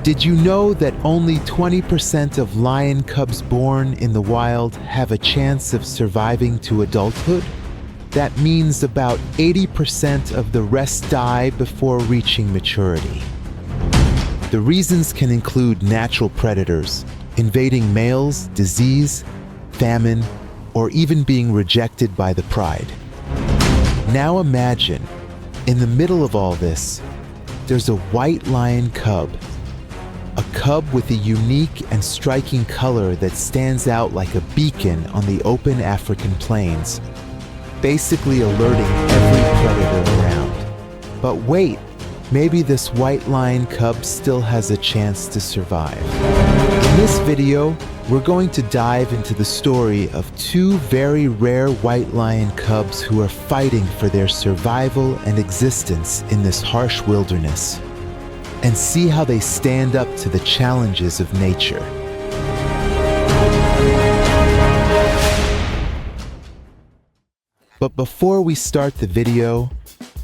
Did you know that only 20% of lion cubs born in the wild have a chance of surviving to adulthood? That means about 80% of the rest die before reaching maturity. The reasons can include natural predators, invading males, disease, famine, or even being rejected by the pride. Now imagine, in the middle of all this, there's a white lion cub. A cub with a unique and striking color that stands out like a beacon on the open African plains, basically alerting every predator around. But wait, maybe this white lion cub still has a chance to survive. In this video, we're going to dive into the story of two very rare white lion cubs who are fighting for their survival and existence in this harsh wilderness, and see how they stand up to the challenges of nature. But before we start the video,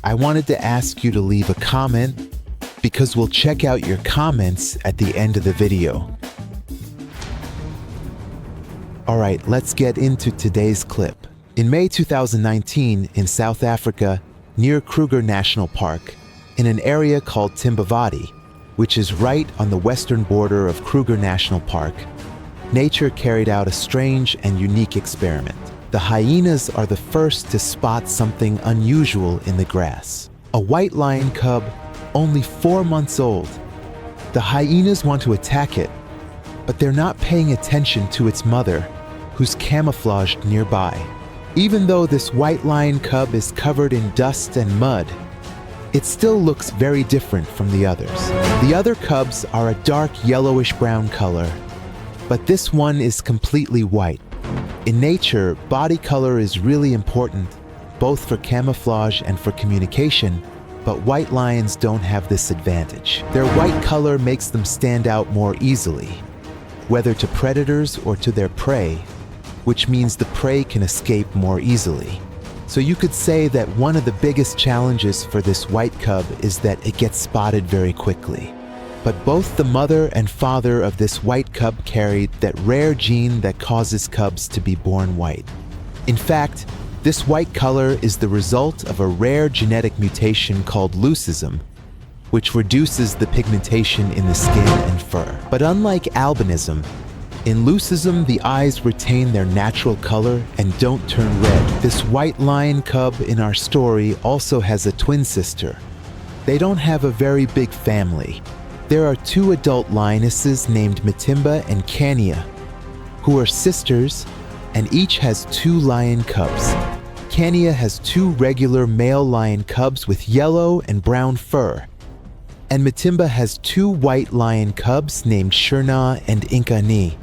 I wanted to ask you to leave a comment, because we'll check out your comments at the end of the video. Alright, let's get into today's clip. In May 2019, in South Africa, near Kruger National Park, in an area called Timbavati, which is right on the western border of Kruger National Park, nature carried out a strange and unique experiment. The hyenas are the first to spot something unusual in the grass. A white lion cub, only 4 months old. The hyenas want to attack it, but they're not paying attention to its mother, who's camouflaged nearby. Even though this white lion cub is covered in dust and mud, it still looks very different from the others. The other cubs are a dark yellowish-brown color, but this one is completely white. In nature, body color is really important, both for camouflage and for communication, but white lions don't have this advantage. Their white color makes them stand out more easily, whether to predators or to their prey, which means the prey can escape more easily. So you could say that one of the biggest challenges for this white cub is that it gets spotted very quickly. But both the mother and father of this white cub carried that rare gene that causes cubs to be born white. In fact, this white color is the result of a rare genetic mutation called leucism, which reduces the pigmentation in the skin and fur. But unlike albinism, in leucism, the eyes retain their natural color and don't turn red. This white lion cub in our story also has a twin sister. They don't have a very big family. There are two adult lionesses named Matimba and Kania, who are sisters, and each has 2 lion cubs. Kania has 2 regular male lion cubs with yellow and brown fur, and Matimba has 2 white lion cubs named Shurna and Inkani,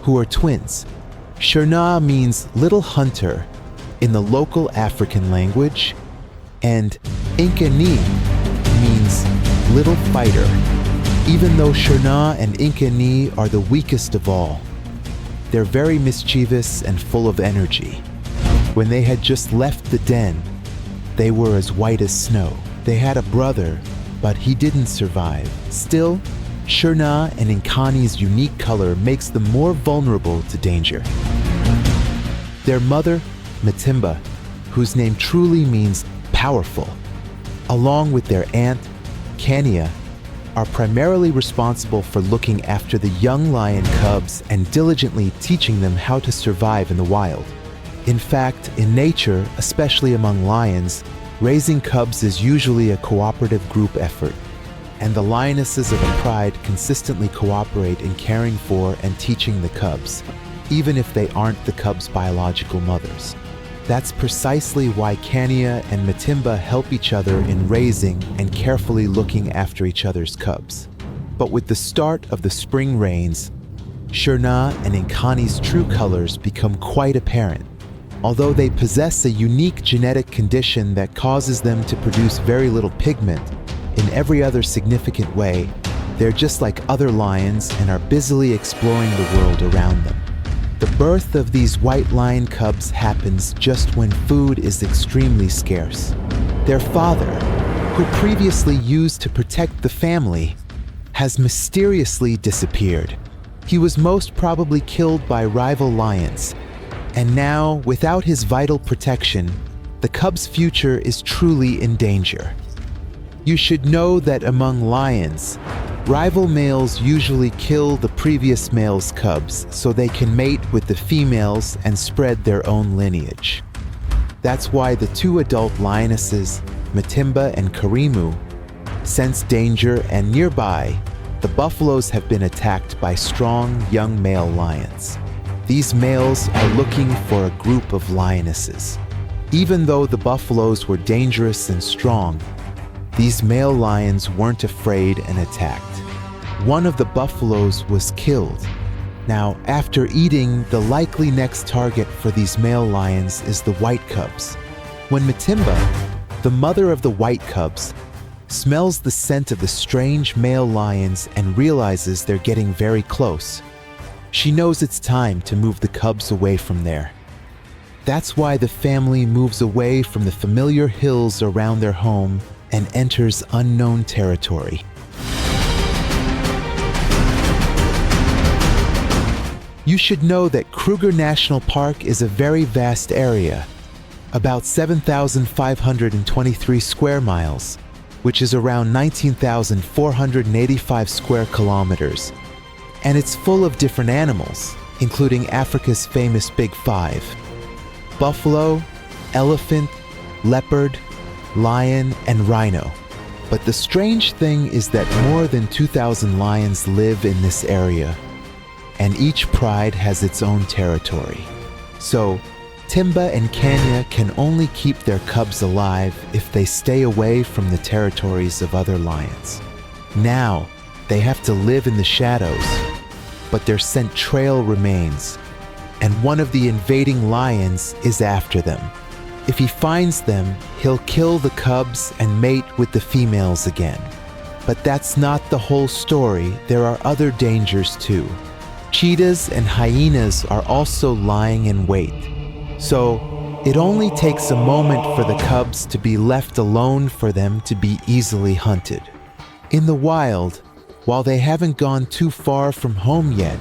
who are twins. Shurna means little hunter in the local African language, and Inkani means little fighter, even though Shurna and Inkani are the weakest of all. They're very mischievous and full of energy. When they had just left the den, they were as white as snow. They had a brother, but he didn't survive. Still, Shurna and Inkani's unique color makes them more vulnerable to danger. Their mother, Matimba, whose name truly means powerful, along with their aunt, Kania, are primarily responsible for looking after the young lion cubs and diligently teaching them how to survive in the wild. In fact, in nature, especially among lions, raising cubs is usually a cooperative group effort, and the lionesses of a pride consistently cooperate in caring for and teaching the cubs, even if they aren't the cubs' biological mothers. That's precisely why Kania and Matimba help each other in raising and carefully looking after each other's cubs. But with the start of the spring rains, Shurna and Inkani's true colors become quite apparent. Although they possess a unique genetic condition that causes them to produce very little pigment, in every other significant way, they're just like other lions and are busily exploring the world around them. The birth of these white lion cubs happens just when food is extremely scarce. Their father, who previously used to protect the family, has mysteriously disappeared. He was most probably killed by rival lions, and now, without his vital protection, the cub's future is truly in danger. You should know that among lions, rival males usually kill the previous male's cubs so they can mate with the females and spread their own lineage. That's why the two adult lionesses, Matimba and Karimu, sense danger, and nearby, the buffaloes have been attacked by strong young male lions. These males are looking for a group of lionesses. Even though the buffaloes were dangerous and strong, these male lions weren't afraid and attacked. One of the buffaloes was killed. Now, after eating, the likely next target for these male lions is the white cubs. When Matimba, the mother of the white cubs, smells the scent of the strange male lions and realizes they're getting very close, she knows it's time to move the cubs away from there. That's why the family moves away from the familiar hills around their home and enters unknown territory. You should know that Kruger National Park is a very vast area, about 7,523 square miles, which is around 19,485 square kilometers. And it's full of different animals, including Africa's famous Big Five: buffalo, elephant, leopard, lion, and rhino. But the strange thing is that more than 2,000 lions live in this area, and each pride has its own territory. So, Timba and Kenya can only keep their cubs alive if they stay away from the territories of other lions. Now, they have to live in the shadows, but their scent trail remains, and one of the invading lions is after them. If he finds them, he'll kill the cubs and mate with the females again. But that's not the whole story. There are other dangers too. Cheetahs and hyenas are also lying in wait. So, it only takes a moment for the cubs to be left alone for them to be easily hunted. In the wild, while they haven't gone too far from home yet,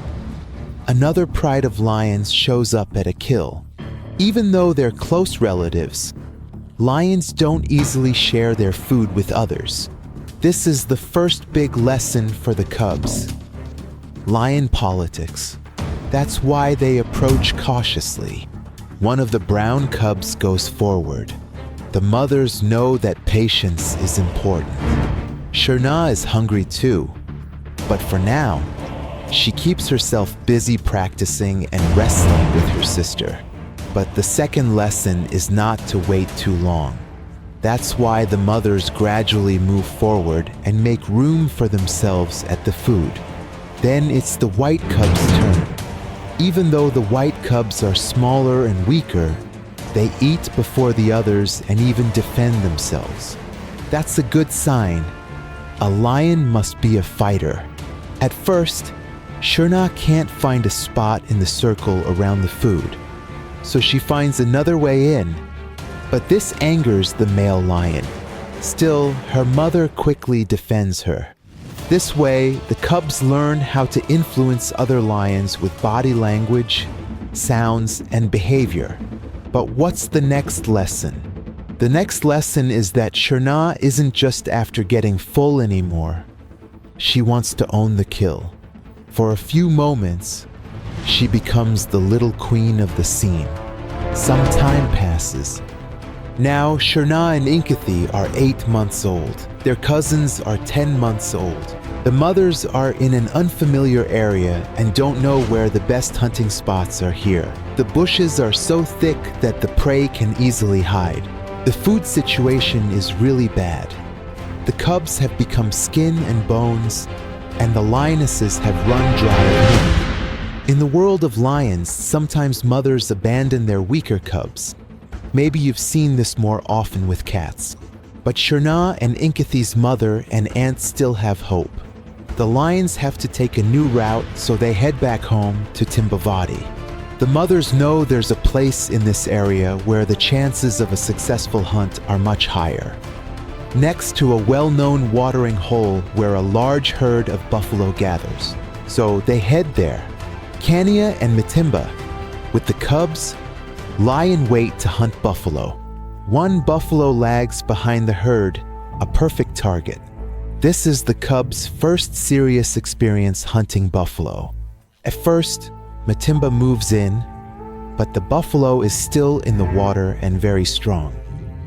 another pride of lions shows up at a kill. Even though they're close relatives, lions don't easily share their food with others. This is the first big lesson for the cubs. Lion politics. That's why they approach cautiously. One of the brown cubs goes forward. The mothers know that patience is important. Sherna is hungry too, but for now, she keeps herself busy practicing and wrestling with her sister. But the second lesson is not to wait too long. That's why the mothers gradually move forward and make room for themselves at the food. Then it's the white cubs' turn. Even though the white cubs are smaller and weaker, they eat before the others and even defend themselves. That's a good sign. A lion must be a fighter. At first, Sherna can't find a spot in the circle around the food, so she finds another way in. But this angers the male lion. Still, her mother quickly defends her. This way, the cubs learn how to influence other lions with body language, sounds, and behavior. But what's the next lesson? The next lesson is that Sherna isn't just after getting full anymore. She wants to own the kill. For a few moments, she becomes the little queen of the scene. Some time passes. Now, Sherna and Inkathi are 8 months old. Their cousins are 10 months old. The mothers are in an unfamiliar area and don't know where the best hunting spots are here. The bushes are so thick that the prey can easily hide. The food situation is really bad. The cubs have become skin and bones, and the lionesses have run dry of meat. In the world of lions, sometimes mothers abandon their weaker cubs. Maybe you've seen this more often with cats. But Sherna and Inkathi's mother and aunt still have hope. The lions have to take a new route, so they head back home to Timbavati. The mothers know there's a place in this area where the chances of a successful hunt are much higher. next to a well-known watering hole where a large herd of buffalo gathers. So they head there. Kania and Matimba, with the cubs, lie in wait to hunt buffalo. One buffalo lags behind the herd, a perfect target. This is the cubs' first serious experience hunting buffalo. At first, Matimba moves in, but the buffalo is still in the water and very strong.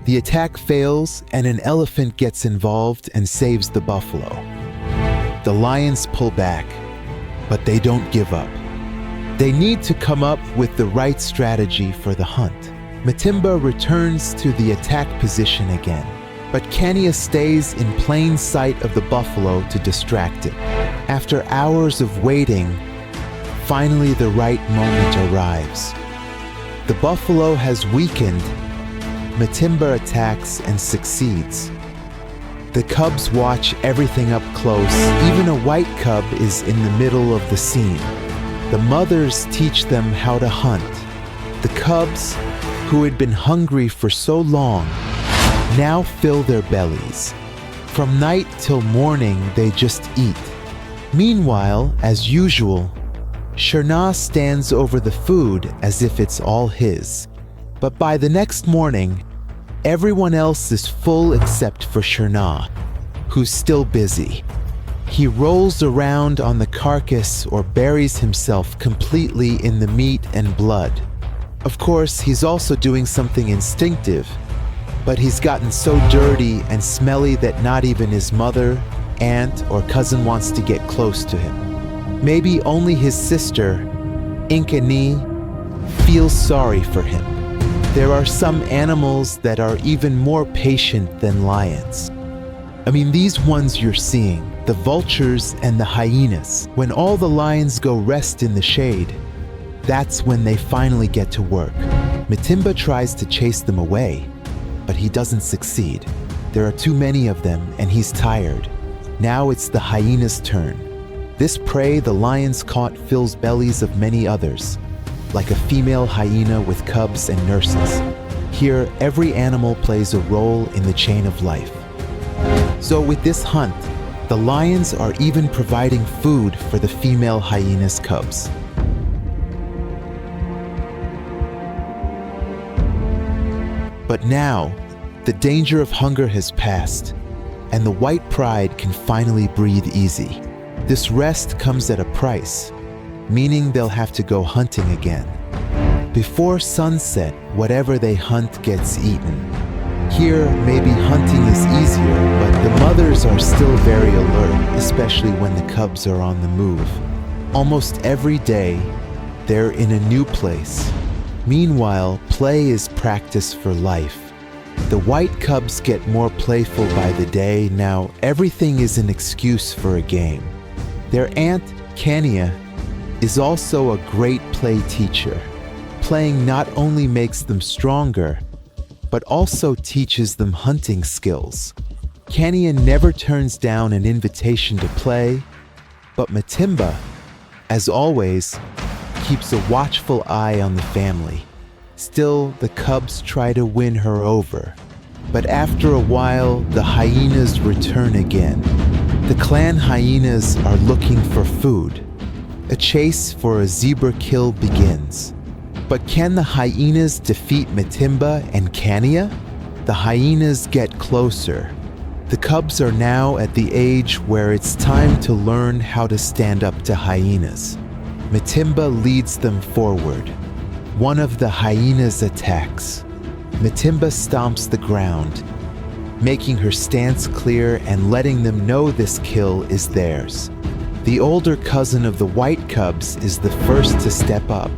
The attack fails and an elephant gets involved and saves the buffalo. The lions pull back, but they don't give up. They need to come up with the right strategy for the hunt. Matimba returns to the attack position again, but Kania stays in plain sight of the buffalo to distract it. After hours of waiting, finally the right moment arrives. The buffalo has weakened. Matimba attacks and succeeds. The cubs watch everything up close. Even a white cub is in the middle of the scene. The mothers teach them how to hunt. The cubs, who had been hungry for so long, now fill their bellies. From night till morning, they just eat. Meanwhile, as usual, Shernah stands over the food as if it's all his. But by the next morning, everyone else is full except for Shernah, who's still busy. He rolls around on the carcass or buries himself completely in the meat and blood. Of course, he's also doing something instinctive, but he's gotten so dirty and smelly that not even his mother, aunt, or cousin wants to get close to him. Maybe only his sister, Inkani, feels sorry for him. There are some animals that are even more patient than lions. I mean, these ones you're seeing, the vultures and the hyenas, when all the lions go rest in the shade, that's when they finally get to work. Matimba tries to chase them away, but he doesn't succeed. There are too many of them and he's tired. Now it's the hyena's turn. This prey the lions caught fills bellies of many others, like a female hyena with cubs and nurses. Here, every animal plays a role in the chain of life. So with this hunt, the lions are even providing food for the female hyena's cubs. But now, the danger of hunger has passed, and the white pride can finally breathe easy. This rest comes at a price, meaning they'll have to go hunting again. Before sunset, whatever they hunt gets eaten. Here, maybe hunting is easier, but the mothers are still very alert, especially when the cubs are on the move. Almost every day, they're in a new place. Meanwhile, play is practice for life. The white cubs get more playful by the day. Now, everything is an excuse for a game. Their aunt, Kania, is also a great play teacher. Playing not only makes them stronger, but also teaches them hunting skills. Kania never turns down an invitation to play, but Matimba, as always, keeps a watchful eye on the family. Still, the cubs try to win her over. But after a while, the hyenas return again. The clan hyenas are looking for food. A chase for a zebra kill begins. But can the hyenas defeat Matimba and Kania? The hyenas get closer. The cubs are now at the age where it's time to learn how to stand up to hyenas. Matimba leads them forward. One of the hyenas attacks. Matimba stomps the ground, making her stance clear and letting them know this kill is theirs. The older cousin of the white cubs is the first to step up,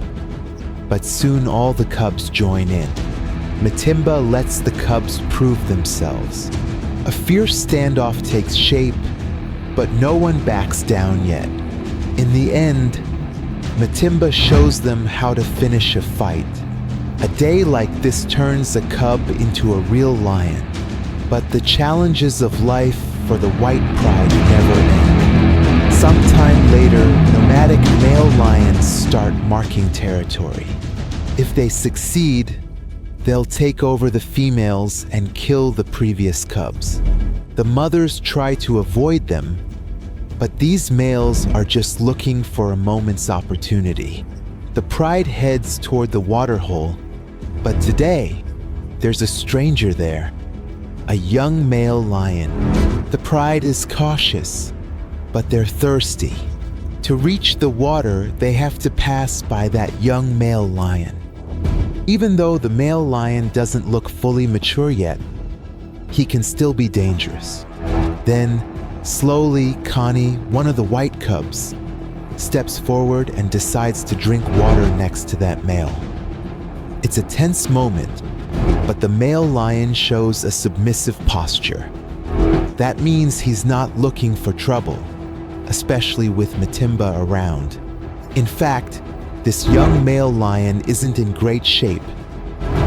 but soon all the cubs join in. Matimba lets the cubs prove themselves. A fierce standoff takes shape, but no one backs down yet. In the end, Matimba shows them how to finish a fight. A day like this turns a cub into a real lion, but the challenges of life for the white pride never end. Sometime later, nomadic male lions start marking territory. If they succeed, They'll take over the females and kill the previous cubs. The mothers try to avoid them, but these males are just looking for a moment's opportunity. The pride heads toward the waterhole, but today, there's a stranger there, a young male lion. The pride is cautious, but they're thirsty. To reach the water, they have to pass by that young male lion. Even though the male lion doesn't look fully mature yet, he can still be dangerous. Then, slowly, Connie, one of the white cubs, steps forward and decides to drink water next to that male. It's a tense moment, but the male lion shows a submissive posture. That means he's not looking for trouble, especially with Matimba around. In fact, this young male lion isn't in great shape.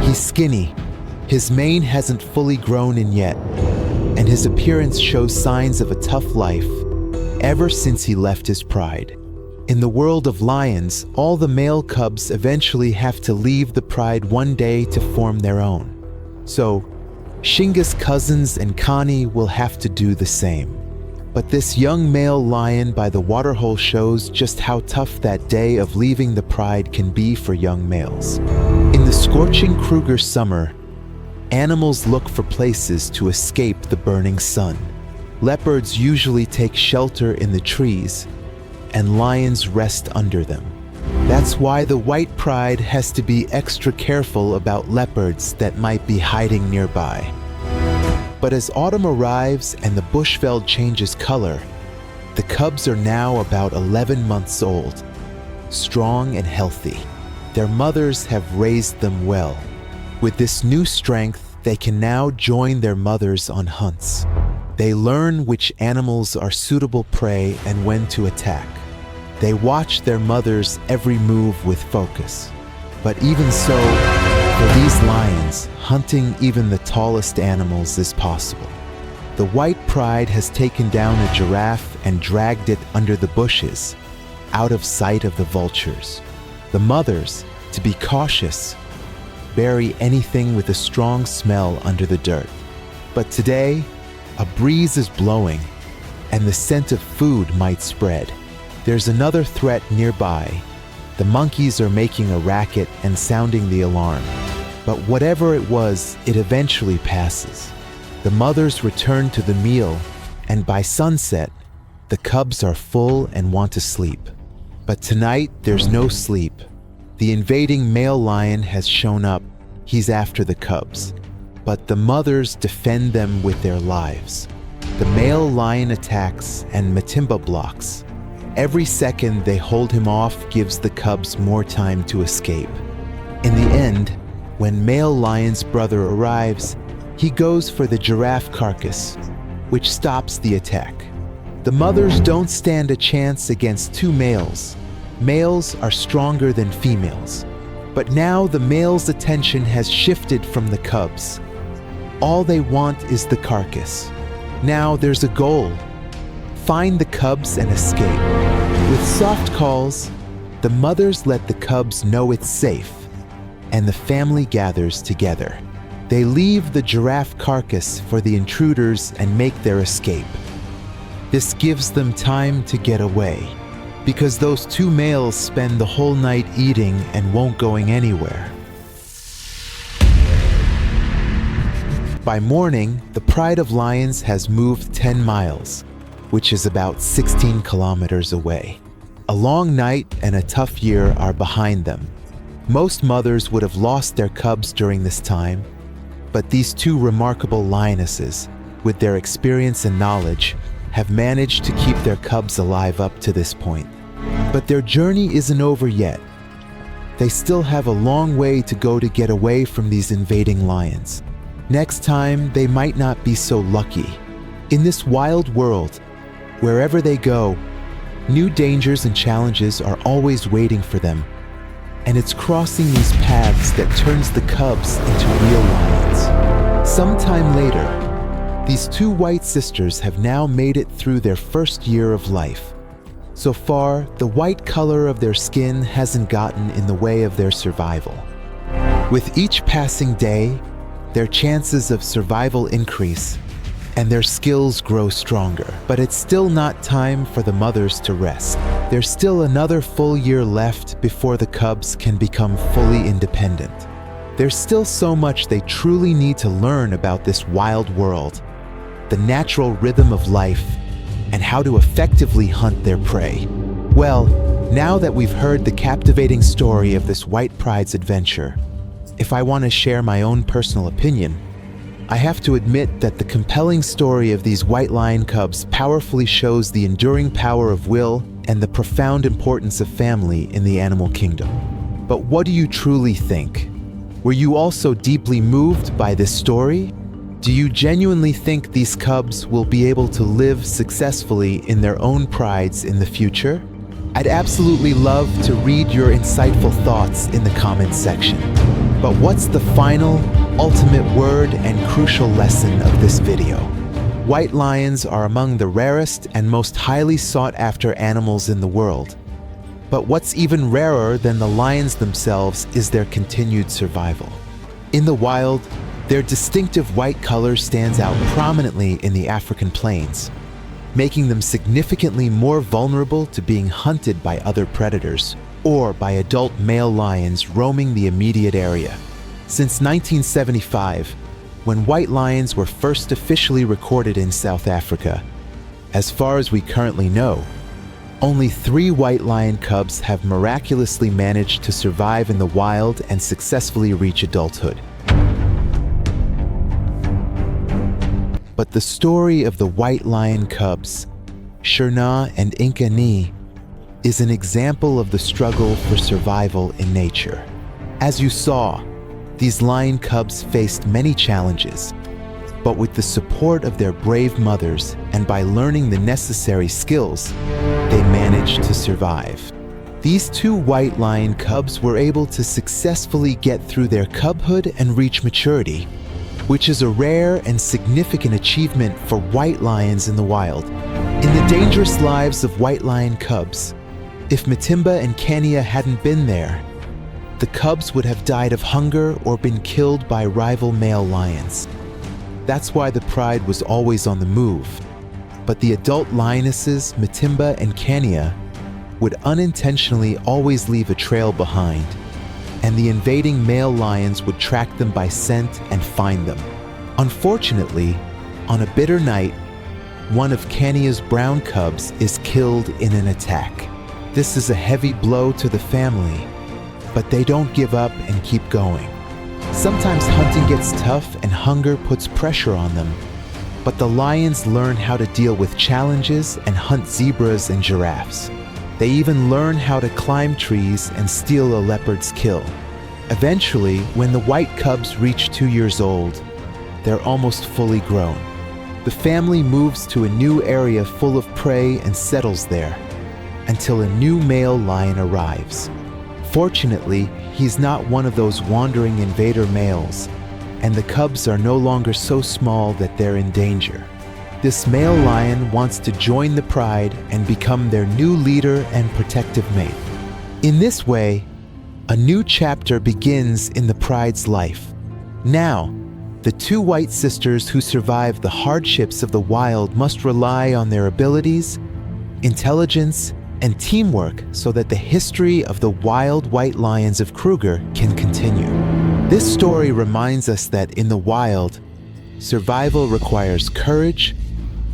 He's skinny, his mane hasn't fully grown in yet, and his appearance shows signs of a tough life ever since he left his pride. In the world of lions, all the male cubs eventually have to leave the pride one day to form their own. So, Shinga's cousins and Connie will have to do the same. But this young male lion by the waterhole shows just how tough that day of leaving the pride can be for young males. In the scorching Kruger summer, animals look for places to escape the burning sun. Leopards usually take shelter in the trees, and lions rest under them. That's why the white pride has to be extra careful about leopards that might be hiding nearby. But as autumn arrives and the bushveld changes color, the cubs are now about 11 months old, strong and healthy. Their mothers have raised them well. With this new strength, they can now join their mothers on hunts. They learn which animals are suitable prey and when to attack. They watch their mothers' every move with focus. But even so, for these lions, hunting even the tallest animals is possible. The white pride has taken down a giraffe and dragged it under the bushes, out of sight of the vultures. The mothers, to be cautious, bury anything with a strong smell under the dirt. But today, a breeze is blowing, and the scent of food might spread. There's another threat nearby. The monkeys are making a racket and sounding the alarm. But whatever it was, it eventually passes. The mothers return to the meal, and by sunset, the cubs are full and want to sleep. But tonight, there's no sleep. The invading male lion has shown up. He's after the cubs. But the mothers defend them with their lives. The male lion attacks and Matimba blocks. Every second they hold him off gives the cubs more time to escape. In the end, when male lion's brother arrives, he goes for the giraffe carcass, which stops the attack. The mothers don't stand a chance against two males. Males are stronger than females. But now the male's attention has shifted from the cubs. All they want is the carcass. Now there's a goal. Find the cubs and escape. With soft calls, the mothers let the cubs know it's safe, and the family gathers together. They leave the giraffe carcass for the intruders and make their escape. This gives them time to get away, because those two males spend the whole night eating and won't going anywhere. By morning, the pride of lions has moved 10 miles, which is about 16 kilometers away. A long night and a tough year are behind them. Most mothers would have lost their cubs during this time, but these two remarkable lionesses, with their experience and knowledge, have managed to keep their cubs alive up to this point. But their journey isn't over yet. They still have a long way to go to get away from these invading lions. Next time, they might not be so lucky. In this wild world, wherever they go, new dangers and challenges are always waiting for them. And it's crossing these paths that turns the cubs into real lions. Sometime later, these two white sisters have now made it through their first year of life. So far, the white color of their skin hasn't gotten in the way of their survival. With each passing day, their chances of survival increase and their skills grow stronger. But it's still not time for the mothers to rest. There's still another full year left before the cubs can become fully independent. There's still so much they truly need to learn about this wild world, the natural rhythm of life, and how to effectively hunt their prey. Well, now that we've heard the captivating story of this white pride's adventure, if I want to share my own personal opinion, I have to admit that the compelling story of these white lion cubs powerfully shows the enduring power of will and the profound importance of family in the animal kingdom. But what do you truly think? Were you also deeply moved by this story? Do you genuinely think these cubs will be able to live successfully in their own prides in the future? I'd absolutely love to read your insightful thoughts in the comments section. But what's the final, ultimate word and crucial lesson of this video? White lions are among the rarest and most highly sought-after animals in the world. But what's even rarer than the lions themselves is their continued survival. In the wild, their distinctive white color stands out prominently in the African plains, making them significantly more vulnerable to being hunted by other predators or by adult male lions roaming the immediate area. Since 1975, when white lions were first officially recorded in South Africa, as far as we currently know, only 3 white lion cubs have miraculously managed to survive in the wild and successfully reach adulthood. But the story of the white lion cubs, Shurna and Inkani, is an example of the struggle for survival in nature. As you saw, these lion cubs faced many challenges, but with the support of their brave mothers and by learning the necessary skills, they managed to survive. These 2 white lion cubs were able to successfully get through their cubhood and reach maturity, which is a rare and significant achievement for white lions in the wild. In the dangerous lives of white lion cubs, if Matimba and Kenya hadn't been there, the cubs would have died of hunger or been killed by rival male lions. That's why the pride was always on the move. But the adult lionesses, Matimba and Kenya, would unintentionally always leave a trail behind, and the invading male lions would track them by scent and find them. Unfortunately, on a bitter night, one of Kenya's brown cubs is killed in an attack. This is a heavy blow to the family, but they don't give up and keep going. Sometimes hunting gets tough and hunger puts pressure on them, but the lions learn how to deal with challenges and hunt zebras and giraffes. They even learn how to climb trees and steal a leopard's kill. Eventually, when the white cubs reach 2 years old, they're almost fully grown. The family moves to a new area full of prey and settles there, until a new male lion arrives. Fortunately, he's not one of those wandering invader males, and the cubs are no longer so small that they're in danger. This male lion wants to join the pride and become their new leader and protective mate. In this way, a new chapter begins in the pride's life. Now, the 2 white sisters who survived the hardships of the wild must rely on their abilities, intelligence, and teamwork so that the history of the wild white lions of Kruger can continue. This story reminds us that in the wild, survival requires courage,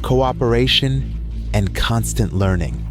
cooperation, and constant learning.